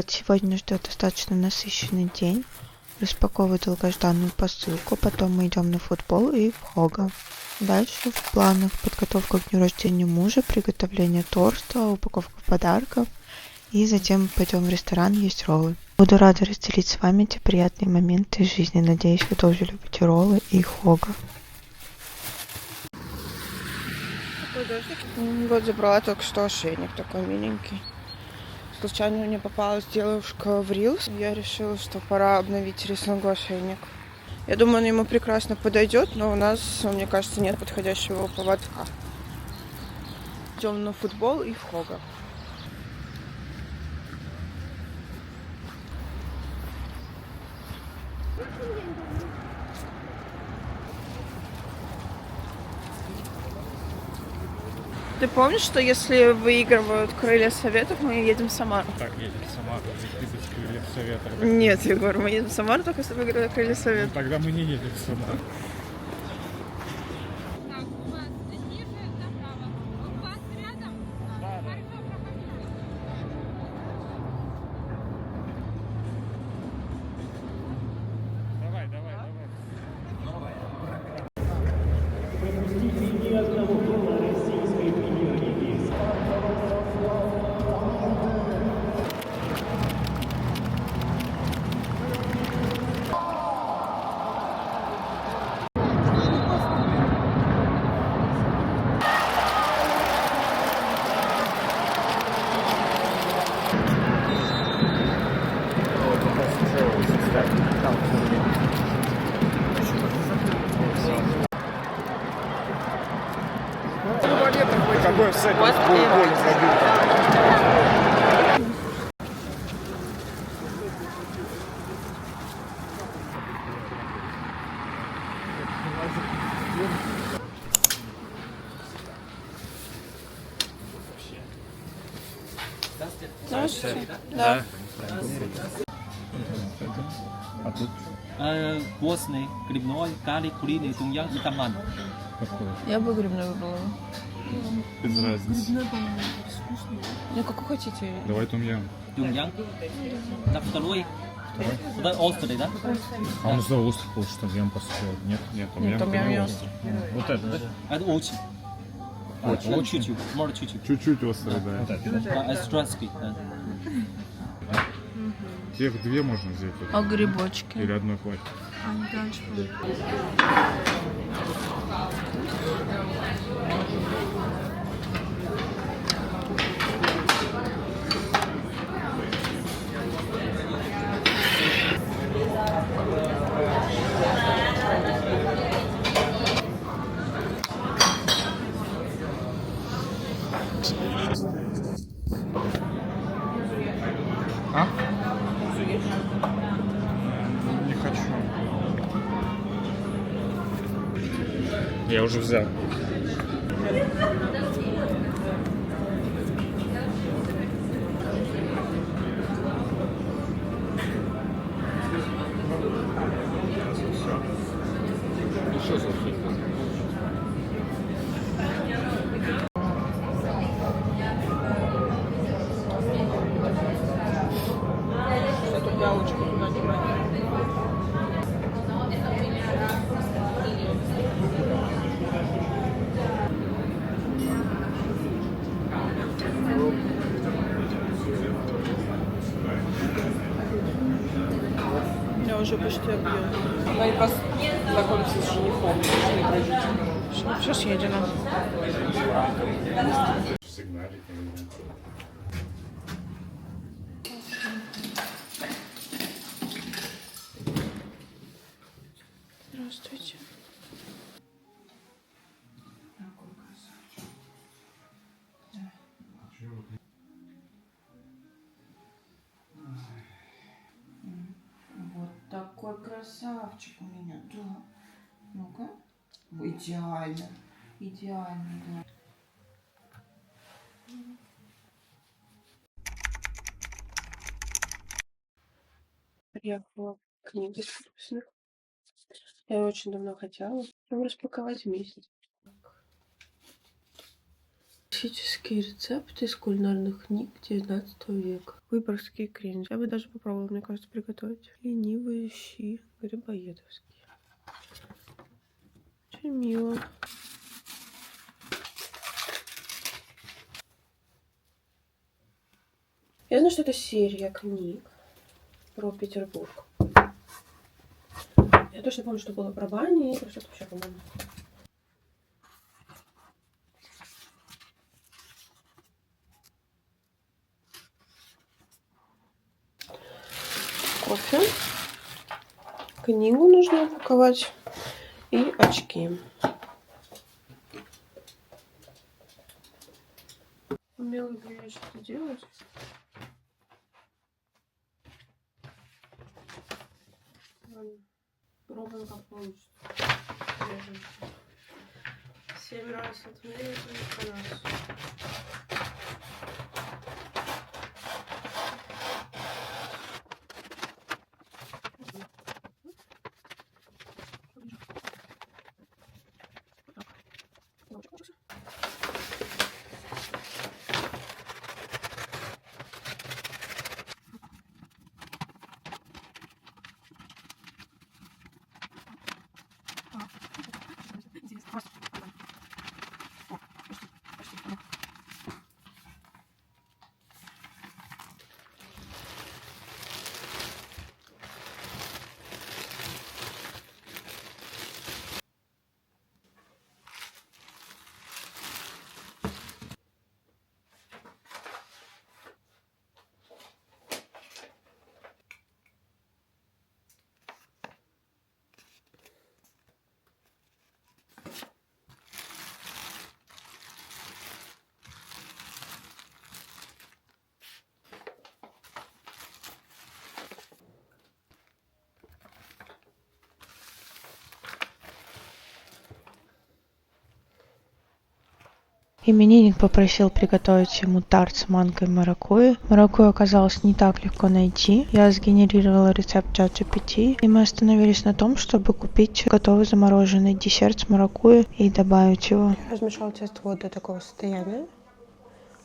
Привет! Сегодня ждет достаточно насыщенный день. Распаковываю долгожданную посылку, потом мы идем на футбол и в Хога. Дальше в планах подготовка к дню рождения мужа, приготовление торта, упаковка подарков и затем пойдем в ресторан есть роллы. Буду рада разделить с вами эти приятные моменты из жизни. Надеюсь, вы тоже любите роллы и Хога. Вот забрала только что ошейник такой миленький. Случайно мне попалась девушка в Рилс. Я решила, что пора обновить рисунку ошейник. Я думаю, он ему прекрасно подойдет, но у нас, мне кажется, нет подходящего поводка. Идем на футбол и в Хога. Ты помнишь, что если выигрывают крылья советов, мы едем в Самару? Так, едем в Самару, ведь ты без крыльев советов. Нет, Егор, мы едем в Самару, только если выигрывают крылья советов. Ну, тогда мы не едем в Самару. Так, у вас ниже направо. У вас рядом? Да, да. Хорошо, проходите. Давай, давай, давай. Какой с этим более забил? Здравствуйте. Да. А тут Постный, грибной, карри, куриный, туньян и таман. какой? Я бы грибной выбрала. Без разницы. Ну, какой хотите? Давай тумьян. Туньян. Так, второй. Это острый, да? А он за острый был, что тумьян поставил. Нет, нет, Нет, тумьян не острый. Вот это, да? Это очень. Очень. Чуть-чуть, может чуть-чуть. Чуть-чуть острый, да. Да, эстранский, да. Тех две можно взять. Вот. А грибочки? Или одной хватит. А? Не хочу. Я уже взял. Еще салфетку. Эту пялочку туда не брать. Я уже почти объел. Давай познакомимся с женихом. Все съедено. Сигналик. Здравствуйте. Вот такой красавчик у меня, да. Ну-ка. Идеально. Идеально, да. Приехала книга из вкусных. Я её очень давно хотела. Прям распаковать вместе. Классические рецепты из кулинарных книг 19 века. Выборгский кринж. Я бы даже попробовала, мне кажется, приготовить. Ленивые щи грибоедовские. Очень мило. Я знаю, что это серия книг про Петербург. Я точно помню, что было про бани и про что-то вообще, по-моему. Кофе. Книгу нужно упаковать. И очки. Умело бы я что-то делать. Ладно. Пробуем, как получится. Держимся. 7 раз отмерить и раз. Именинник попросил приготовить ему тарт с манго и маракуйей. Маракуйю оказалось не так легко найти. Я сгенерировала рецепт ChatGPT, и мы остановились на том, чтобы купить готовый замороженный десерт с маракуйей и добавить его. Размешала тесто вот до такого состояния.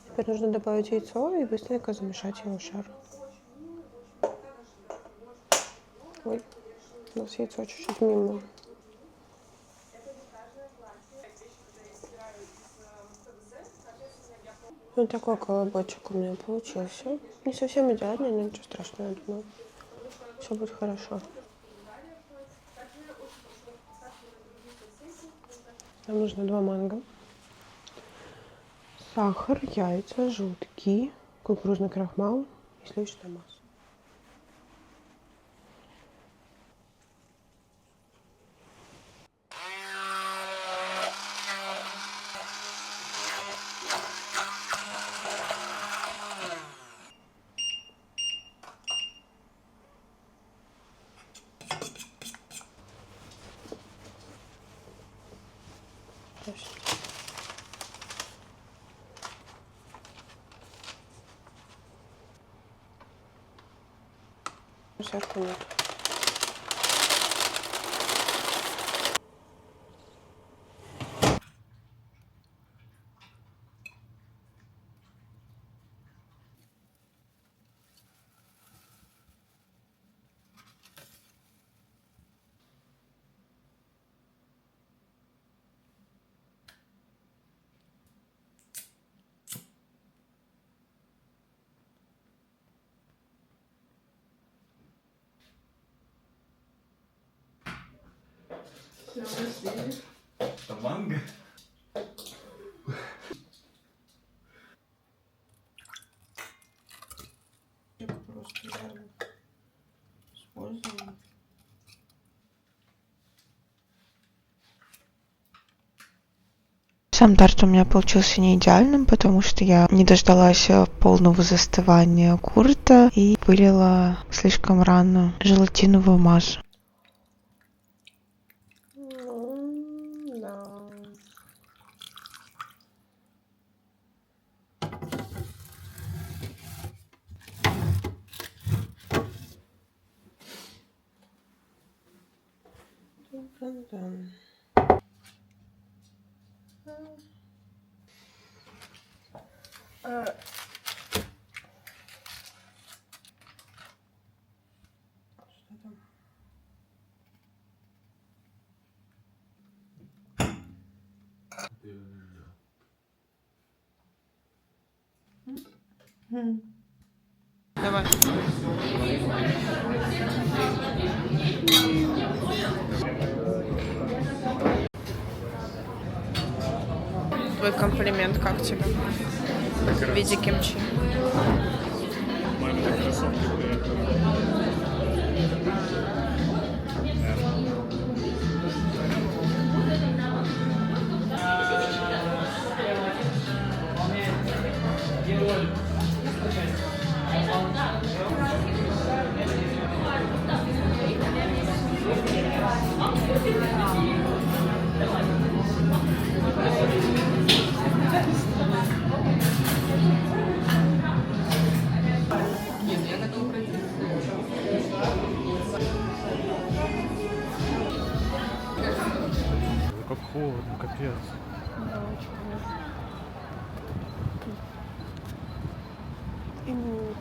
Теперь нужно добавить яйцо и быстренько замешать его в шар. Ой, у нас яйцо чуть-чуть мимо. Вот такой колобочек у меня получился. Не совсем идеальный, но ничего страшного, я думаю. Все будет хорошо. Нам нужно 2 манго, сахар, яйца, желтки, кукурузный крахмал и сливочное масло. Сверху нет. Это манго? Просто реально используем. Сам тарт у меня получился не идеальным, потому что я не дождалась полного застывания курата и вылила слишком рано желатиновую массу. Да. Что там? Давай. Твой комплимент, как тебе? В виде кимчи. Маме так кроссовки были. Как холодно, капец. Да, очень хорошо. Именинник.